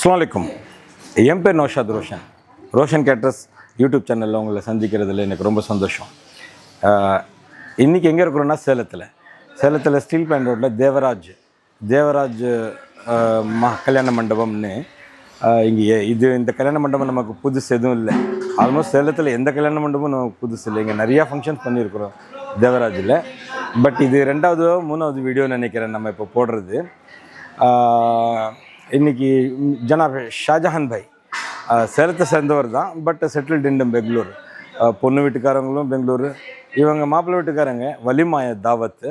அஸ்ஸலாமு என் பேர் நௌஷாத் ரோஷன் கேட்டர்ஸ் யூடியூப் சேனலில் உங்களை சந்திக்கிறதுல எனக்கு ரொம்ப சந்தோஷம். இன்றைக்கி எங்கே இருக்கிறோன்னா சேலத்தில் ஸ்டீல் பிளான்ட் ரோட்டில் தேவராஜ் கல்யாண மண்டபம்னு இங்கே இந்த கல்யாண மண்டபம் நமக்கு புதுசு எதுவும் இல்லை. ஆல்மோஸ்ட் சேலத்தில் எந்த கல்யாண மண்டபமும் நமக்கு புதுசு இல்லை. இங்கே நிறையா ஃபங்க்ஷன்ஸ் பண்ணியிருக்கிறோம் தேவராஜில். பட் இது 3வது வீடியோ நினைக்கிறேன் நம்ம இப்போ போடுறது. இன்றைக்கி ஜனாப் ஷாஜஹான் பாய் சேலத்தை சேர்ந்தவர் தான், பட் செட்டில்டு இன் பெங்களூர். பொண்ணு வீட்டுக்காரங்களும் பெங்களூர், இவங்க மாப்பிள்ளை வீட்டுக்காரங்க வலிமாய தாவத்து.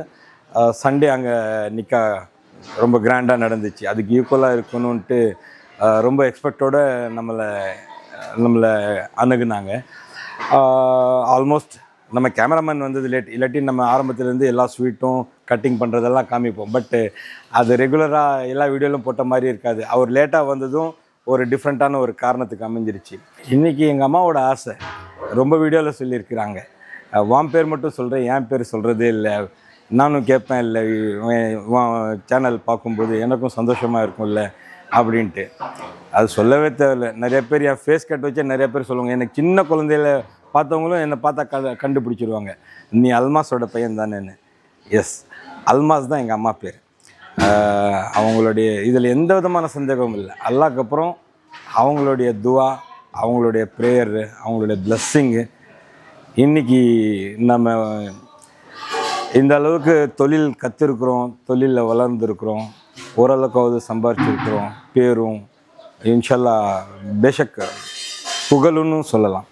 சண்டே அங்கே நிக்கா ரொம்ப கிராண்டாக நடந்துச்சு. அதுக்கு ஈக்குவலாக இருக்கணுன்ட்டு ரொம்ப எக்ஸ்பெக்டோடு நம்மளை அணுகுனாங்க. ஆல்மோஸ்ட் நம்ம கேமராமேன் வந்தது லேட், இல்லாட்டி நம்ம ஆரம்பத்துலேருந்து எல்லா ஸ்வீட்டும் கட்டிங் பண்ணுறதெல்லாம் காமிப்போம். பட்டு அது ரெகுலராக எல்லா வீடியோவிலும் போட்ட மாதிரி இருக்காது. அவர் லேட்டாக வந்ததும் ஒரு டிஃப்ரெண்ட்டான ஒரு காரணத்துக்கு அமைஞ்சிருச்சு. இன்றைக்கி எங்கள் அம்மாவோட ஆசை ரொம்ப வீடியோவில் சொல்லியிருக்கிறாங்க. வான் பேர் மட்டும் சொல்கிறேன், என் பேர் சொல்கிறதே இல்லை. நானும் கேட்பேன், இல்லை சேனல் பார்க்கும்போது எனக்கும் சந்தோஷமாக இருக்கும்ல அப்படின்ட்டு. அது சொல்லவே தேவையில்லை. நிறைய பேர் என் ஃபேஸ் கட் வச்சா நிறைய பேர் சொல்லுவாங்க. எனக்கு சின்ன குழந்தையில பார்த்தவங்களும் என்னை பார்த்தா கண்டுபிடிச்சிருவாங்க, நீ அல்மாஸோட பையன் தானேன்னு. எஸ், அல்மாஸ் தான் எங்கள் அம்மா பேர். அவங்களுடைய இதில் எந்த விதமான சந்தேகமும் இல்லை. அல்லாஹ்க்கு அப்புறம் அவங்களுடைய துவா, அவங்களுடைய ப்ரேயரு, அவங்களுடைய பிளஸ்ஸிங்கு. இன்றைக்கி நம்ம இந்த அளவுக்கு தொழில் கற்றுருக்குறோம், தொழிலில் வளர்ந்துருக்குறோம், ஓரளவுக்காவது சம்பாரிச்சிருக்கிறோம். பேரும் இன்ஷல்லா பேஷக் புகழுன்னு சொல்லலாம்.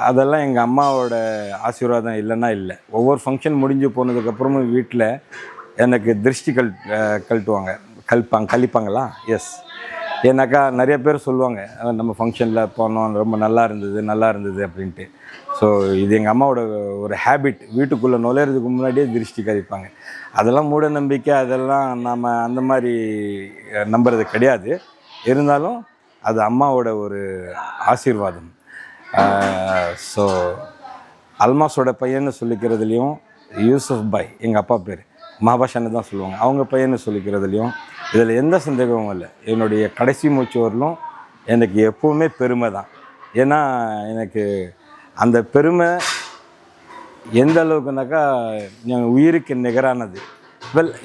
அதெல்லாம் எங்கள் அம்மாவோட ஆசீர்வாதம் இல்லைன்னா இல்லை. ஒவ்வொரு ஃபங்க்ஷன் முடிஞ்சு போனதுக்கப்புறமும் வீட்டில் எனக்கு திருஷ்டி கழிப்பாங்களா. எஸ், ஏன்னாக்கா நிறைய பேர் சொல்லுவாங்க, நம்ம ஃபங்க்ஷனில் போனோம், ரொம்ப நல்லா இருந்தது அப்படின்ட்டு. ஸோ இது எங்கள் அம்மாவோட ஒரு ஹேபிட். வீட்டுக்குள்ளே நுழையிறதுக்கு முன்னாடியே திருஷ்டி கழிப்பாங்க. அதெல்லாம் மூட நம்பிக்கை, அதெல்லாம் நாம் அந்த மாதிரி நம்புறது கிடையாது. இருந்தாலும் அது அம்மாவோட ஒரு ஆசீர்வாதம். ஸோ அல்மாஸோட பையன்னு சொல்லிக்கிறதுலையும், யூசுஃப் பாய் எங்கள் அப்பா பேர் மஹபாஷான்னு தான் சொல்லுவாங்க, அவங்க பையன்னு சொல்லிக்கிறதுலையும் இதில் எந்த சந்தேகமும் இல்லை. என்னுடைய கடைசி மூச்சு வரலும் எனக்கு எப்போவுமே பெருமை தான். ஏன்னா எனக்கு அந்த பெருமை எந்த அளவுக்குனாக்கா என் உயிருக்கு நிகரானது.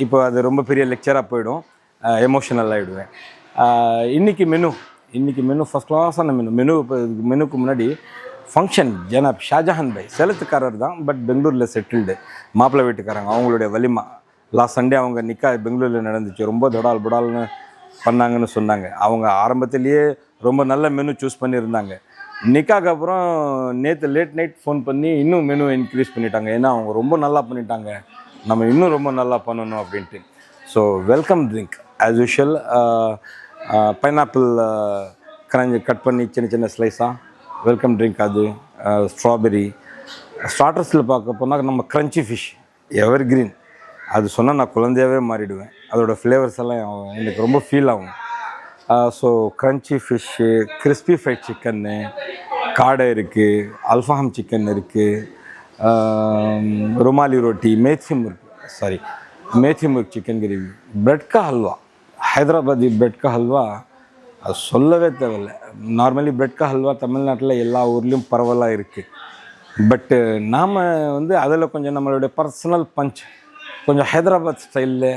இப்போ அது ரொம்ப பெரிய லெக்சராக போயிடும், எமோஷனல் ஆகிடுவேன். இன்றைக்கி மெனு ஃபஸ்ட் கிளாஸான மெனுக்கு முன்னாடி ஃபங்க்ஷன். ஜனாப் ஷாஜஹான் பாய் சேலத்துக்காரர் தான், பட் பெங்களூரில் செட்டில்டு. மாப்பிள்ளை வீட்டுக்காரங்க, அவங்களுடைய வலிமா. லாஸ்ட் சண்டே அவங்க நிக்கா பெங்களூரில் நடந்துச்சு. ரொம்ப புடால்னு பண்ணாங்கன்னு சொன்னாங்க. அவங்க ஆரம்பத்திலேயே ரொம்ப நல்ல மெனு சூஸ் பண்ணியிருந்தாங்க. நிக்காக்கு அப்புறம் நேற்று லேட் நைட் ஃபோன் பண்ணி இன்னும் மெனு இன்க்ரீஸ் பண்ணிட்டாங்க. ஏன்னா அவங்க ரொம்ப நல்லா பண்ணிட்டாங்க, நம்ம இன்னும் ரொம்ப நல்லா பண்ணணும் அப்படின்ட்டு. So welcome drink as usual. Pineapple cut பண்ணி சின்ன ஸ்லைஸாக வெல்கம் ட்ரிங்க். அது ஸ்ட்ராபெரி. ஸ்டார்டர்ஸில் பார்க்க போனால் நம்ம க்ரன்ச்சி ஃபிஷ் எவர் கிரீன். அது சொன்னால் நான் குழந்தையாகவே மாறிடுவேன். அதோடய ஃப்ளேவர்ஸ் எல்லாம் எனக்கு ரொம்ப ஃபீல் ஆகும். So crunchy fish, crispy fried சிக்கன்னு, காடை இருக்குது, அல்ஃபாம் சிக்கன் இருக்குது, rumali roti, methi murgh chicken gravy, bread கா ஹல்வா, ஹைதராபாதி பிரெட் கா ஹல்வா அது சொல்லவே தேவையில்லை. நார்மலி பிரெட் கா ஹல்வா தமிழ்நாட்டில் எல்லா ஊர்லேயும் பரவலாக இருக்குது. பட்டு நாம் அதில் கொஞ்சம் நம்மளுடைய பர்சனல் பஞ்ச், கொஞ்சம் ஹைதராபாத் ஸ்டைலில்.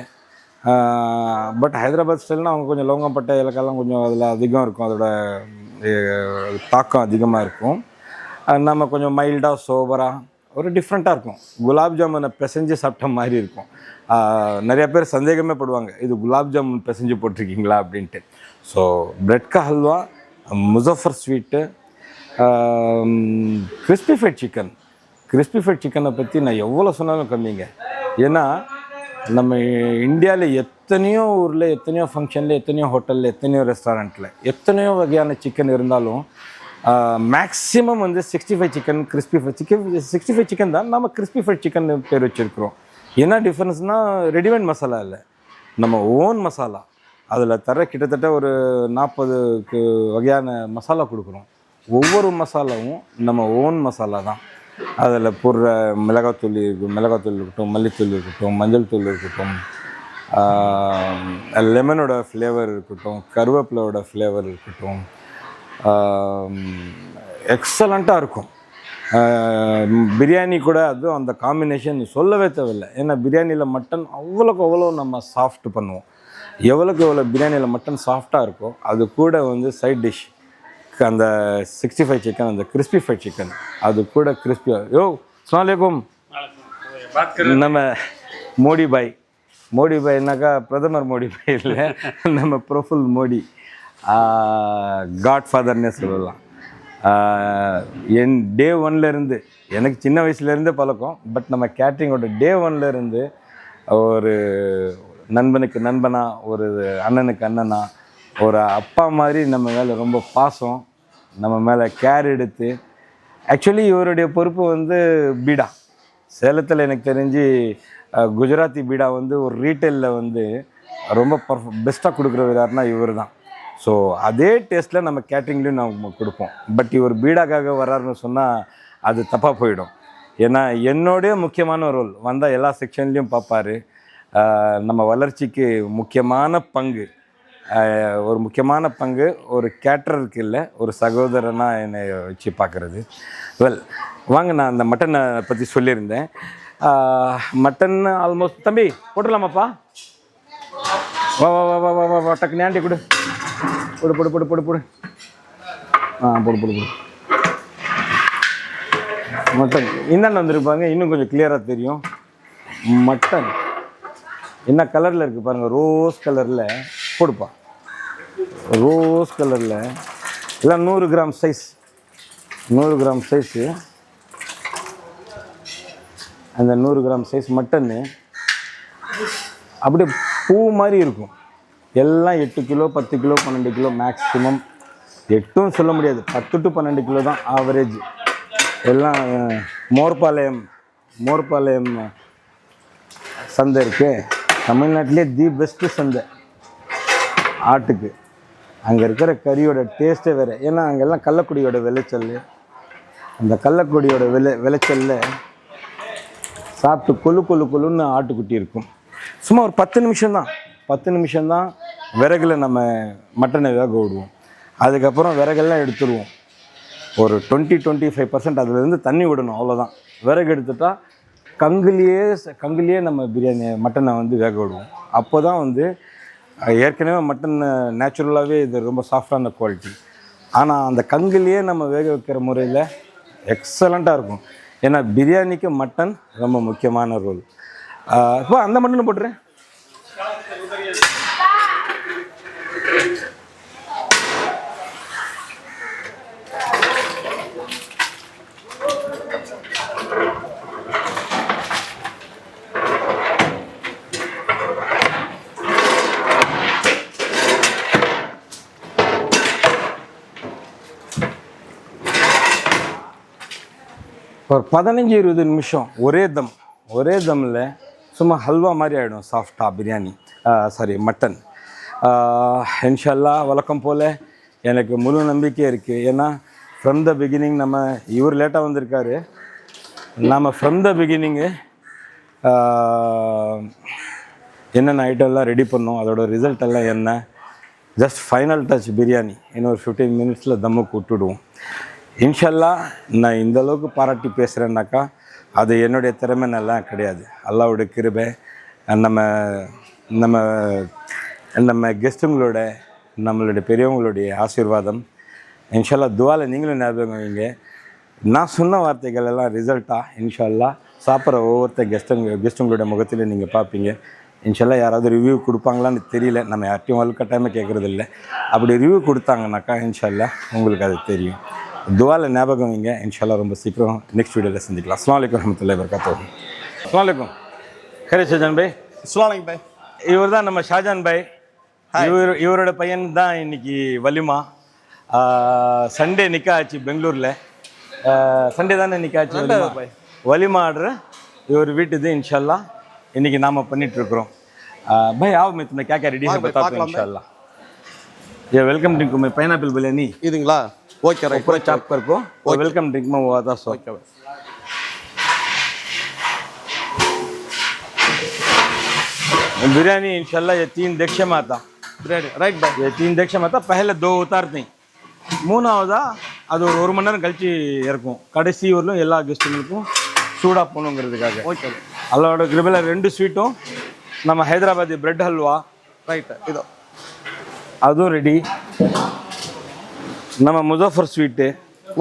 பட் ஹைதராபாத் ஸ்டைல்னால் அவங்க கொஞ்சம் லவங்கப்பட்டை இலக்கெல்லாம் கொஞ்சம் அதில் அதிகம் இருக்கும், அதோட தாக்கம் அதிகமாக இருக்கும். நம்ம கொஞ்சம் மைல்டாக சோபராக ஒரு டிஃப்ரெண்ட்டாக இருக்கும். குலாப் ஜாமுனை பிசைஞ்சு சாப்பிட்ட மாதிரி இருக்கும். நிறைய பேர் சந்தேகமே படுவாங்க, இது குலாப் ஜாமுன் பிசைஞ்சு போட்டிருக்கீங்களா அப்படின்ட்டு. ஸோ பிரெட் கா halwa, Muzaffar sweet, crispy fight சிக்கனை பற்றி நான் எவ்வளோ சொன்னாலும் கம்மிங்க. ஏன்னா நம்ம இந்தியாவில் எத்தனையோ ஊரில், எத்தனையோ ஃபங்க்ஷனில், எத்தனையோ ஹோட்டலில், எத்தனையோ ரெஸ்டாரண்ட்டில் எத்தனையோ வகையான சிக்கன் இருந்தாலும் மேக்ஸிமம் 65 சிக்கன், 65 சிக்கன் தான் நம்ம கிறிஸ்பி ஃபைட் சிக்கன் பேர் வச்சுருக்குறோம். என்ன டிஃப்ரென்ஸ்னால் ரெடிமேட் மசாலா இல்லை, நம்ம ஓன் மசாலா. அதில் தர கிட்டத்தட்ட ஒரு 40 வகையான மசாலா கொடுக்குறோம். ஒவ்வொரு மசாலாவும் நம்ம ஓன் மசாலா தான். அதில் போடுற மிளகாத்தூள் இருக்கட்டும், மல்லித்தூள் இருக்கட்டும், மஞ்சள் தூள் இருக்கட்டும், லெமனோட ஃப்ளேவர் இருக்கட்டும், கருவேப்பிலோட ஃப்ளேவர் இருக்கட்டும், எக்ஸலண்ட்டாக இருக்கும். பிரியாணி கூட அதுவும் அந்த காம்பினேஷன் சொல்லவே தேவையில்லை. ஏன்னா பிரியாணியில் மட்டன் அவ்வளோக்கு அவ்வளோ நம்ம சாஃப்ட் பண்ணுவோம். எவ்வளோக்கு எவ்வளோ பிரியாணியில் மட்டன் சாஃப்டாக இருக்கோ அது கூட வந்து சைட் டிஷ் அந்த 65 சிக்கன், அந்த கிறிஸ்பி ஃப்ரைட் சிக்கன், அது கூட கிறிஸ்பியாக. யோ அஸ்ஸலாமு அலைக்கும். நம்ம மோடி பாய்னாக்கா பிரதமர் மோடி பாய் இல்லை, நம்ம பிரஃபுல் மோடி, காட்ஃபாதர்னே சொல்லலாம். என் டே ஒன்லேருந்து, எனக்கு சின்ன வயசுலேருந்து பழக்கம், பட் நம்ம கேட்ரிங்கோட டே ஒன்லேருந்து ஒரு நண்பனுக்கு நண்பனா, ஒரு அண்ணனுக்கு அண்ணனா, ஒரு அப்பா மாதிரி நம்ம மேலே ரொம்ப பாசம், நம்ம மேலே கேர் எடுத்து. ஆக்சுவலி இவருடைய பொறுப்பு வந்து பீடா சேலத்தில் எனக்கு தெரிஞ்சு குஜராத்தி பீடா வந்து ஒரு ரீட்டைலில் வந்து ரொம்ப பெஸ்ட்டாக கொடுக்குறவர் யாருன்னா இவர் தான். ஸோ அதே டேஸ்ட்டில் நம்ம கேட்ரிங்லேயும் நம்ம கொடுப்போம். பட் இவர் பீடாக்காக வர்றாருன்னு சொன்னால் அது தப்பாக போயிடும். ஏன்னா என்னோடைய முக்கியமான ரோல் வந்தால் எல்லா செக்ஷன்லேயும் பார்ப்பார். நம்ம வளர்ச்சிக்கு முக்கியமான பங்கு, ஒரு முக்கியமான பங்கு ஒரு கேட்டருக்கு இல்லை, ஒரு சகோதரனாக என்னை வச்சு பார்க்குறது. வெல் வாங்க, நான் அந்த மட்டனை பற்றி சொல்லியிருந்தேன். மட்டன் ஆல்மோஸ்ட் தம்பி போட்டுடலாமாப்பா? வா வா வா வா வா வா டக்கு நேண்டி கொடு போடு போடு போடு போடு போடு போடு போடு போடு. மட்டன் இந்தாண்ட வந்திருப்பாங்க, இன்னும் கொஞ்சம் கிளியராக தெரியும். மட்டன் என்ன கலரில் இருக்குது பாருங்கள், ரோஸ் கலரில் போடுப்பா. ரோஸ் கலரில் எல்லாம் 100 கிராம் சைஸ், 100 கிராம் சைஸு. அந்த 100 கிராம் சைஸ் மட்டன்னு அப்படியே பூ மாதிரி இருக்கும். எல்லாம் 8 கிலோ 10 கிலோ 12 கிலோ மேக்ஸிமம், 8ம் சொல்ல முடியாது, 10 to 12 கிலோ தான் ஆவரேஜ். எல்லாம் மோர்பாளையம் சந்தை இருக்கு தமிழ்நாட்டிலே, தி பெஸ்ட்டு சந்தை ஆட்டுக்கு. அங்கே இருக்கிற கறியோட டேஸ்ட்டே வேறு. ஏன்னா அங்கெல்லாம் கள்ளக்குடியோட விளைச்சல், அந்த கள்ளக்குடியோட விளைச்சலில் சாப்பிட்டு கொழுன்னு ஆட்டுக்குட்டி இருக்கும். சும்மா ஒரு 10 நிமிஷம் தான் விறகுல நம்ம மட்டனை வேக விடுவோம். அதுக்கப்புறம் விறகெல்லாம் எடுத்துடுவோம். ஒரு 20-25% அதுலேருந்து தண்ணி விடணும், அவ்வளோதான். விறகு எடுத்துட்டா கங்குலேயே நம்ம மட்டனை வந்து வேக விடுவோம். அப்போ தான் வந்து ஏற்கனவே மட்டன் நேச்சுரலாகவே இது ரொம்ப சாஃப்டான குவாலிட்டி. ஆனால் அந்த கங்குலேயே நம்ம வேக வைக்கிற முறையில் எக்ஸலண்ட்டாக இருக்கும். ஏன்னா பிரியாணிக்கு மட்டன் ரொம்ப முக்கியமான ரோல். இப்போ அந்த மட்டனை போட்டுறேன். ஒரு 15-20 நிமிஷம் ஒரே தம்மில் சும்மா ஹல்வா மாதிரி ஆகிடும் சாஃப்டாக பிரியாணி, மட்டன். இன்ஷா அல்லாஹ் வழக்கம் போல் எனக்கு முழு நம்பிக்கை இருக்குது. ஏன்னா ஃப்ரம் த பிகினிங் இவர் லேட்டாக வந்திருக்காரு. நம்ம ஃப்ரம் த பிகினிங்கு என்னென்ன ஐட்டம்லாம் ரெடி பண்ணோம், அதோட ரிசல்ட் எல்லாம் என்ன, ஜஸ்ட் ஃபைனல் டச் பிரியாணி. இன்னும் ஒரு 15 மினிட்ஸில் தம்முக்கு விட்டுடுவோம். இன்ஷா அல்லாஹ் நான் இந்த அளவுக்கு பாராட்டி பேசுகிறேன்னாக்கா அது என்னுடைய திறமை நல்லா கிடையாது, அல்லாஹ்வுடைய கிருபை. நம்ம நம்ம நம்ம கெஸ்ட்டுங்களோட, நம்மளுடைய பெரியவங்களுடைய ஆசீர்வாதம். இன்ஷா அல்லாஹ் துவாவில் நீங்களும் ஞாபகம் வைங்க. நான் சொன்ன வார்த்தைகள் எல்லாம் ரிசல்ட்டாக இன்ஷா அல்லாஹ் சாப்பிட்ற ஒவ்வொருத்தர் கெஸ்ட்டுங்களோட முகத்தில் நீங்கள் பார்ப்பீங்க. இன்ஷா அல்லாஹ் யாராவது ரிவ்யூ கொடுப்பாங்களான்னு தெரியல, நம்ம யார்ட்டையும் வலுக்கட்டாயமாக கேட்குறது இல்லை. அப்படி ரிவ்யூ கொடுத்தாங்கனாக்கா இன்ஷா அல்லாஹ் உங்களுக்கு அது தெரியும். துவாவில் ஞாபகம் வைங்க. இன்ஷா அல்லாஹ் ரொம்ப சீக்கிரம் நெக்ஸ்ட் வீடியோவில் செஞ்சுக்கலாம். அஸ்ஸலாமு அலைக்கும் வரஹ்மத்துல்லாஹி வபரகாத்துஹு. அஸ்ஸலாமு அலைக்கும். ஹரே ஷாஜான் பாய். அஸ்ஸலாமு அலைக்கும் பாய். இவர் தான் நம்ம ஷாஜான் பாய். இவரோட பையன் தான் இன்னைக்கு வலிமா. சண்டே நிக்கா ஆச்சு பெங்களூரில். சண்டே தானே நிக்கா ஆச்சு. வலிமா ஆர்டர் இவர் வீட்டுது. இன்ஷா அல்லாஹ் இன்னைக்கு நாம் பண்ணிகிட்ருக்குறோம். भाई आओ मैं तुम्हें क्या क्या रेडी है बताता हूँ इंशाल्लाह. ये वेलकम ड्रिंक में पाइनएप्पल बिरयानी இதுங்களா? Okay right. पूरा चॉप कर को और वेलकम ड्रिंक में वो आता सो. ஓகே. बिरयानी इंशाल्लाह ये 3 दक्षम आता பிரியாணி ரைட் பாய். ये 3 दक्षम आता पहले 2 उतारते மூணாவதா அது ஒரு மணி நேரம் கழிச்சு இறக்கும் கடைசி வரலும் எல்லா கெஸ்ட்டுங்களுக்கும் சூடாக போகணுங்கிறதுக்காக. ஓகே அதோட கிருபையில் 2 ஸ்வீட்டும் நம்ம ஹைதராபாதி பிரெட் ஹல்வா ரைட்டு இதோ அதுவும் ரெடி. நம்ம முசாஃபர் ஸ்வீட்டு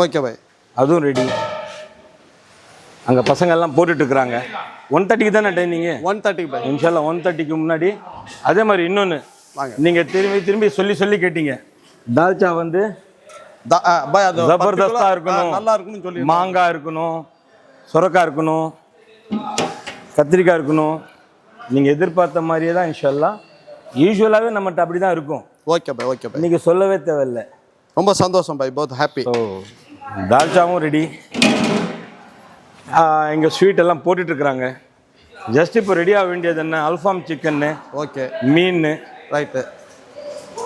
ஓகே பாய். அதுவும் ரெடி. அங்கே பசங்க எல்லாம் போட்டுட்ருக்குறாங்க. 1:30 தானே டைமிங்கு. 1:30 பாய். இன்ஷால்லா 1:30க்கு முன்னாடி. அதே மாதிரி இன்னொன்று வாங்க. நீங்கள் திரும்பி சொல்லி கேட்டீங்க. தால்ச்சா வந்து பாய் அது ஜபர்தஸ்தாக இருக்கணும், நல்லா இருக்குன்னு சொல்லி மாங்காய் இருக்கணும், சுரக்காய் இருக்கணும், கத்திரிக்காய் இருக்கணும். நீங்கள் எதிர்பார்த்த மாதிரியே தான் இன்ஷால்லா. யூஸ்வலாகவே நம்மகிட்ட அப்படி தான் இருக்கும். Okay bye. Okay bye. இன்றைக்கி சொல்லவே தேவையில்லை. ரொம்ப சந்தோஷம் பாய். Both happy. ஸோ தால்ச்சாவும் ரெடி. இங்கே ஸ்வீட் எல்லாம் போட்டுட்ருக்குறாங்க. ஜஸ்ட் இப்போ ரெடியாக வேண்டியது என்ன, அல்ஃபாம் சிக்கன்னு, ஓகே மீன், ரைட்டு.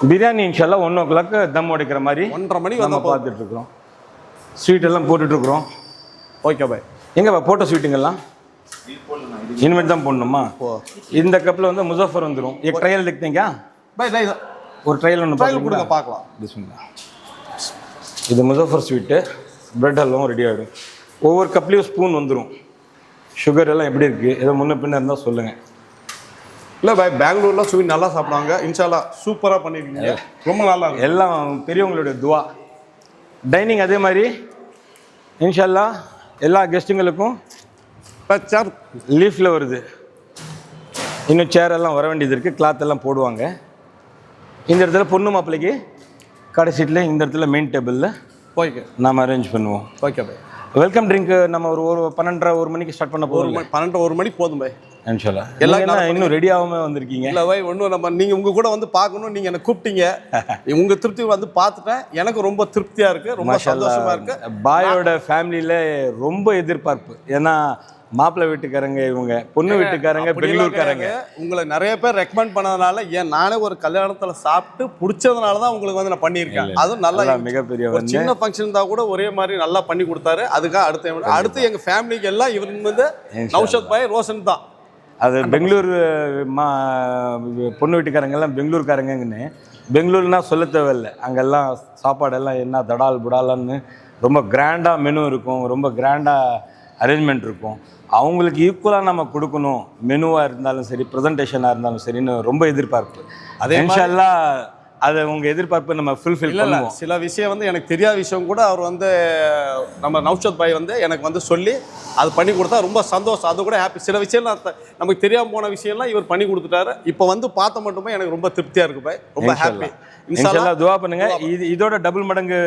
பிரியாணி இன்ஷால்லா 1 o'clock தம் உடைக்கிற மாதிரி 1:30 மணிக்கு நம்ம வந்து பார்த்துட்ருக்குறோம். ஸ்வீட் எல்லாம் போட்டுட்ருக்குறோம். Okay bye. எங்கப்பா போட்ட ஸ்வீட்டுங்கெல்லாம் இனிமேல் தான் போடணுமா? இந்த கப்பில் வந்து முசாஃபர் வந்துடும். एक ट्रायल देखते हैं क्या பாய் ரைட். ஒரு ட்ரையல் ஒன்று ட்ரையல் கொடுங்க பார்க்கலாம். பிஸ்மில்லா. இது முசாஃபர் ஸ்வீட்டு. பிரெட் ஹல்வாவும் ரெடி ஆகிடும். ஒவ்வொரு கப்லேயும் ஸ்பூன் வந்துடும். சுகர் எல்லாம் எப்படி இருக்குது, ஏதோ முன்ன பின்ன இருந்தால் சொல்லுங்கள். இல்லை பாய், பெங்களூர்ல ஸ்வீட் நல்லா சாப்பிடுவாங்க. இன்ஷால்லா சூப்பராக பண்ணிருக்கீங்க. ரொம்ப நல்லா இருக்கு. எல்லாம் பெரியவங்களுடைய துவா. டைனிங் அதே மாதிரி இன்ஷால்லா எல்லா கெஸ்ட்டுங்களுக்கும் சேர் லீஃபில் வருது. இன்னும் சேர் எல்லாம் வர வேண்டியது இருக்குது. கிளாத் எல்லாம் போடுவாங்க. இந்த இடத்துல பொண்ணு மாப்பிள்ளைக்கு கடைசீட்டில் இந்த இடத்துல மெயின் டேபிளில் ஓகே நாம் அரேஞ்ச் பண்ணுவோம். Okay bye. வெல்கம் ட்ரிங்க் நம்ம ஒரு 12:30 1 மணிக்கு ஸ்டார்ட் பண்ண போகிறோம். 12 1 மணி போதும் பாய். இன்ஷால்லா. எல்லாம் இன்னும் ரெடி ஆகாம வந்திருக்கீங்க. இல்லை பாய், ஒன்றும் நம்ம நீங்கள் உங்கள் கூட வந்து பார்க்கணும். நீங்கள் என்னை கூப்பிட்டீங்க. உங்கள் திருப்தி வந்து பார்த்துட்டேன். எனக்கு ரொம்ப திருப்தியாக இருக்குது. ரொம்ப சந்தோஷமாக இருக்குது. பாயோட ஃபேமிலியில் ரொம்ப எதிர்பார்ப்பு. ஏன்னா மாப்பிள்ளை வீட்டுக்காரங்க, இவங்க பொண்ணு வீட்டுக்காரங்க பெங்களூர்காரங்க. உங்களை நிறைய பேர் ரெக்கமெண்ட் பண்ணதுனால நானே ஒரு கல்யாணத்தில் சாப்பிட்டு பிடிச்சதுனால தான் உங்களுக்கு வந்து நான் பண்ணியிருக்கேன். அதுவும் நல்லா மிகப்பெரிய ஒரு சின்ன ஃபங்க்ஷன் தான் கூட ஒரே மாதிரி நல்லா பண்ணி கொடுத்தாரு. அதுக்காக அடுத்து எங்கள் ஃபேமிலிக்கு எல்லாம் இவர் வந்து நௌஷத் பாய் ரோஷன் தான். அது பெங்களூர் பொண்ணு வீட்டுக்காரங்கெல்லாம் பெங்களூர்காரங்கன்னு பெங்களூர்னா சொல்ல தேவையில்லை. அங்கெல்லாம் சாப்பாடெல்லாம் என்ன தடால் புடாலான்னு ரொம்ப கிராண்டாக மெனு இருக்கும். ரொம்ப கிராண்டாக அரேஞ்ச்மெண்ட் இருக்கும். அவங்களுக்கு ஈக்குவலாக நம்ம கொடுக்கணும். மெனுவாக இருந்தாலும் சரி, ப்ரெசன்டேஷனாக இருந்தாலும் சரின்னு ரொம்ப எதிர்பார்ப்பு. அதே இன்ஷால்லா அதை உங்கள் எதிர்பார்ப்பு நம்ம ஃபுல்ஃபில் பண்ணுவோம். சில விஷயம் வந்து எனக்கு தெரியாத விஷயம் கூட அவர் வந்து நம்ம நௌஷத் பாய் வந்து எனக்கு வந்து சொல்லி அது பண்ணி கொடுத்தா ரொம்ப சந்தோஷம். அது கூட ஹாப்பி. சில விஷயம் நமக்கு தெரியாமல் போன விஷயம்லாம் இவர் பண்ணி கொடுத்துட்டாரு. இப்போ வந்து பார்த்த மட்டுமே எனக்கு ரொம்ப திருப்தியாக இருக்கு பாய். ரொம்ப ஹாப்பி. இன்ஷால்லா துவா பண்ணுங்க. இதோட டபுள் மடங்கு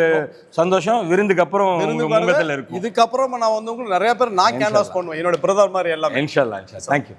சந்தோஷம் விருந்துக்கு அப்புறம் முகத்தில் இருக்கும். இதுக்கப்புறம் நான் வந்து உங்களுக்கு நிறைய பேர் நான் கேன்வாஸ் பண்ணுவேன். என்னோட பிரதர் மாதிரி எல்லாம். இன்ஷால்லா. தேங்க்யூ.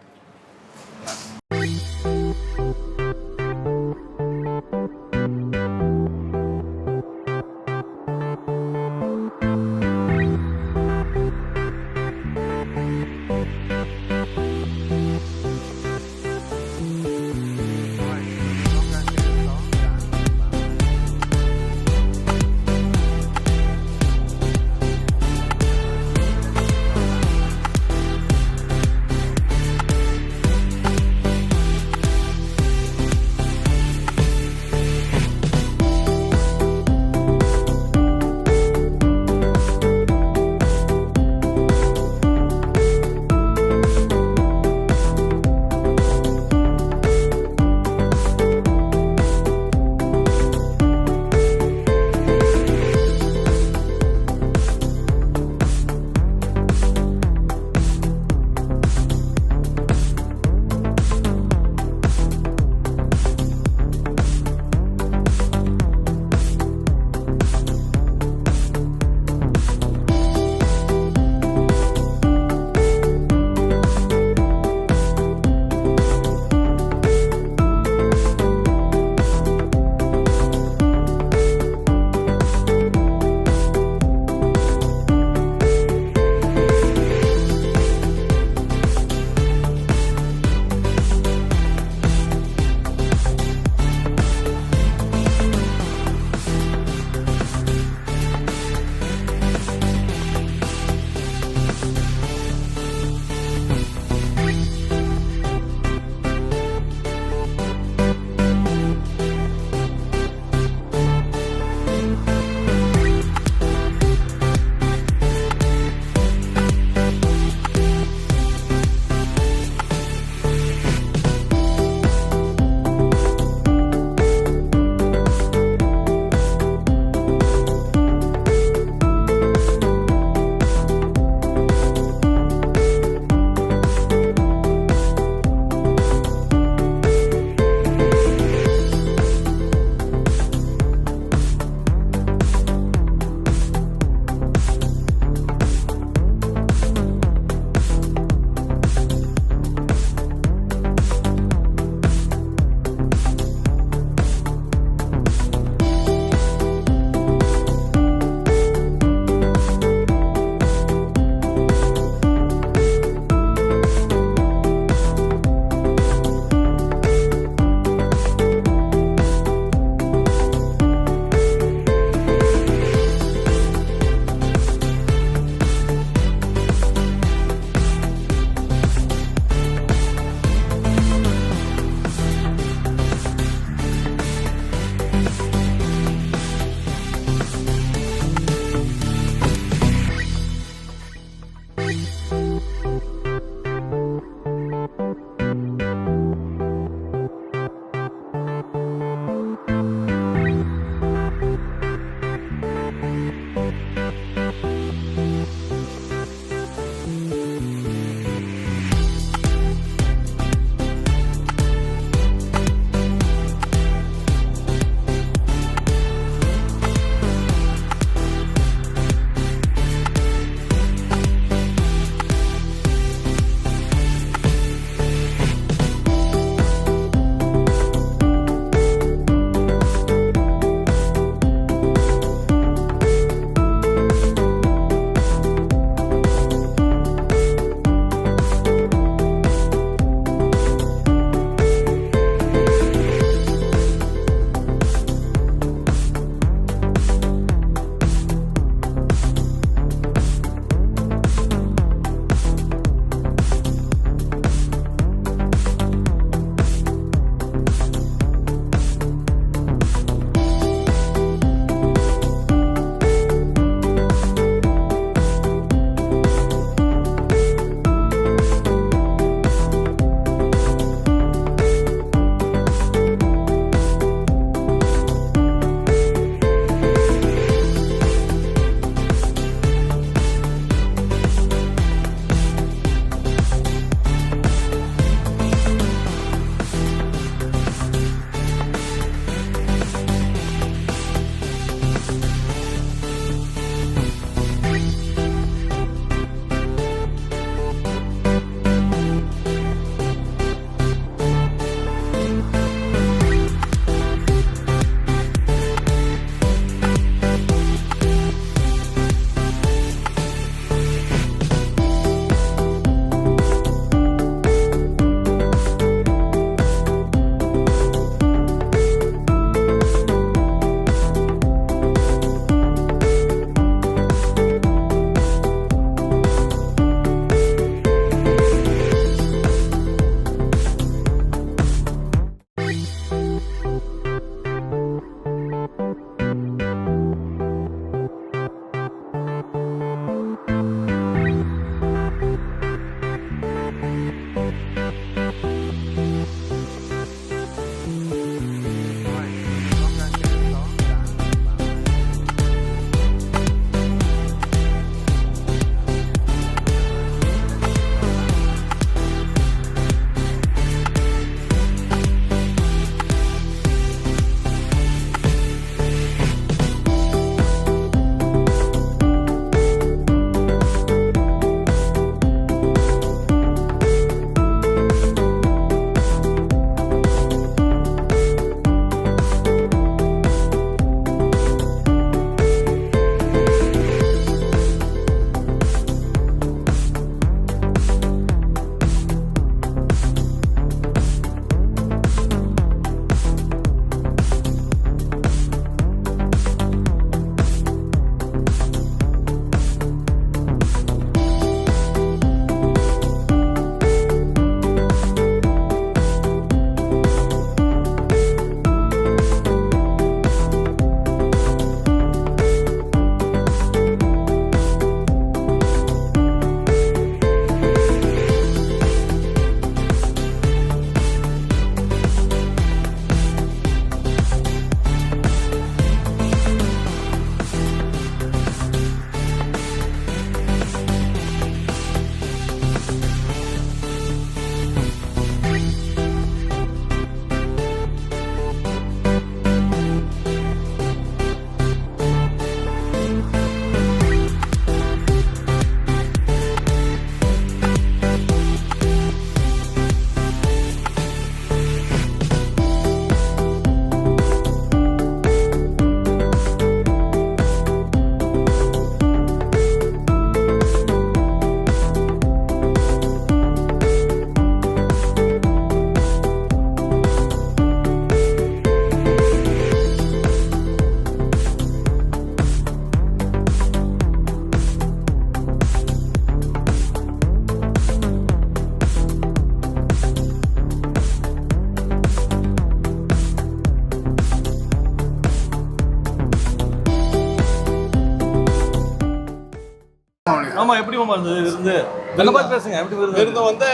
மாமா எப்படி மாமா இருந்தது விருந்து? என்ன பார்த்து பேசுங்க, எப்படி விருந்து? விருந்து வந்து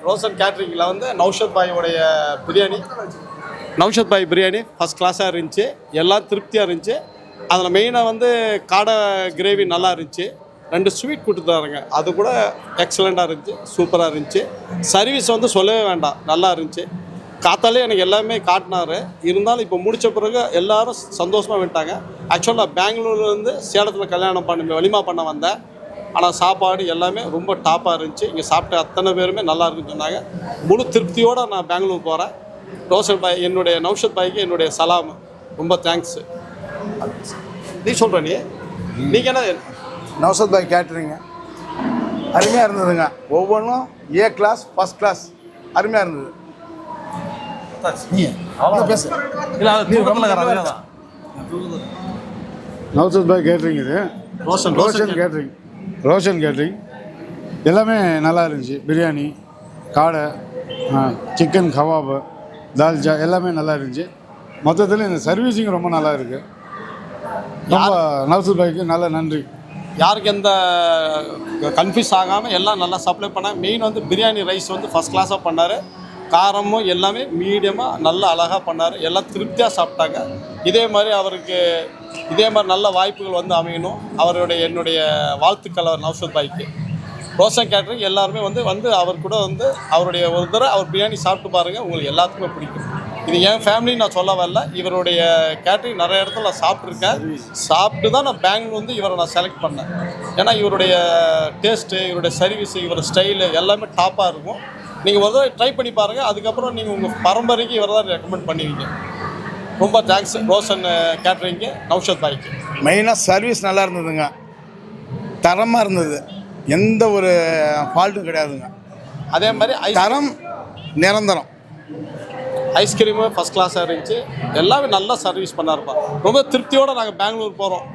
ரோஷன் கேட்ரிங்கில் வந்து நௌஷத் பாயோடைய பிரியாணி, நௌஷத் பாய் பிரியாணி ஃபஸ்ட் கிளாஸாக இருந்துச்சு, எல்லாம் திருப்தியாக இருந்துச்சு. அதில் மெயினாக வந்து காடை கிரேவி நல்லா இருந்துச்சு. 2 ஸ்வீட் கொடுத்துட்டாருங்க, அது கூட எக்ஸலண்ட்டாக இருந்துச்சு, சூப்பராக இருந்துச்சு. சர்வீஸ் வந்து சொல்லவே வேண்டாம், நல்லா இருந்துச்சு. காத்தாலே எனக்கு எல்லாமே காட்டினார். இருந்தாலும் இப்போ முடித்த பிறகு எல்லோரும் சந்தோஷமாக விட்டாங்க. ஆக்சுவலாக நான் பெங்களூர்லேருந்து சேலத்தில் கல்யாணம் வலிமா பண்ண வந்தேன். ஆனால் சாப்பாடு எல்லாமே ரொம்ப டாப்பாக இருந்துச்சு. இங்கே சாப்பிட்ட அத்தனை பேருமே நல்லா இருக்குன்னு சொன்னாங்க. முழு திருப்தியோடு நான் பெங்களூர் போகிறேன். ரோஷன் பாய், என்னுடைய நௌஷத் பாய்க்கு என்னுடைய சலாம், ரொம்ப தேங்க்ஸு. நீ சொல்கிற நீங்கள் என்ன? நௌஷத் பாய் கேட்ரிங்க அருமையாக இருந்ததுங்க. ஒவ்வொன்றும் ஏ கிளாஸ், ஃபஸ்ட் கிளாஸ், அருமையாக இருந்தது. பேசு. நௌஷத் பாய் கேட்ரிங் இது. ரோஷன் கேட்ரிங் எல்லாமே நல்லா இருந்துச்சு. பிரியாணி, காடை, சிக்கன் கவாபு, தால்ச்சா எல்லாமே நல்லா இருந்துச்சு. மொத்தத்தில் இந்த சர்வீஸிங் ரொம்ப நல்லா இருக்குது. ரொம்ப நௌஷத் பாய்க்கு நல்ல நன்றி. யாருக்கு எந்த கன்ஃபியூஸ் ஆகாமல் எல்லாம் நல்லா சப்ளை பண்ணாங்க. மெயின் வந்து பிரியாணி ரைஸ் வந்து ஃபஸ்ட் கிளாஸாக பண்ணார். காரமும் எல்லாமே மீடியமாக நல்லா அழகாக பண்ணார். எல்லாம் திருப்தியாக சாப்பிட்டாங்க. இதே மாதிரி அவருக்கு இதே மாதிரி நல்ல வாய்ப்புகள் வந்து அமையணும். என்னுடைய வாழ்த்துக்கள் அவர் நௌஷத் பாய்க்கு. ரோஷன் கேட்ரிங் எல்லாருமே வந்து அவர் கூட வந்து அவருடைய ஒரு தடவை அவர் பிரியாணி சாப்பிட்டு பாருங்கள், உங்களுக்கு எல்லாத்துக்குமே பிடிக்கும். இது என் ஃபேமிலி நான் சொல்ல வரல, இவருடைய கேட்ரிங் நிறைய இடத்துல நான் சாப்பிட்ருக்கேன். சாப்பிட்டு தான் நான் பெங்களூர் வந்து இவரை நான் செலக்ட் பண்ணேன். ஏன்னா இவருடைய டேஸ்ட்டு, இவருடைய சர்வீஸு, இவரோட ஸ்டைலு எல்லாமே டாப்பாக இருக்கும். நீங்கள் ஒரு தடவை ட்ரை பண்ணி பாருங்கள். அதுக்கப்புறம் நீங்கள் உங்கள் பரம்பரைக்கு இவரை தான் ரெக்கமெண்ட் பண்ணுவீங்க. ரொம்ப தேங்க்ஸ் ரோஷன் கேட்ரிங்க்கு, நௌஷத் பாய்க்கு. மெயினாக சர்வீஸ் நல்லா இருந்ததுங்க, தரமாக இருந்தது, எந்த ஒரு ஃபால்ட்டும் கிடையாதுங்க. அதே மாதிரி தரம் நிரந்தரம். ஐஸ்கிரீமு ஃபஸ்ட் கிளாஸாக இருந்துச்சு. எல்லாமே நல்லா சர்வீஸ் பண்ணாருப்பா. ரொம்ப திருப்தியோடு நாங்கள் பெங்களூர் போகிறோம்.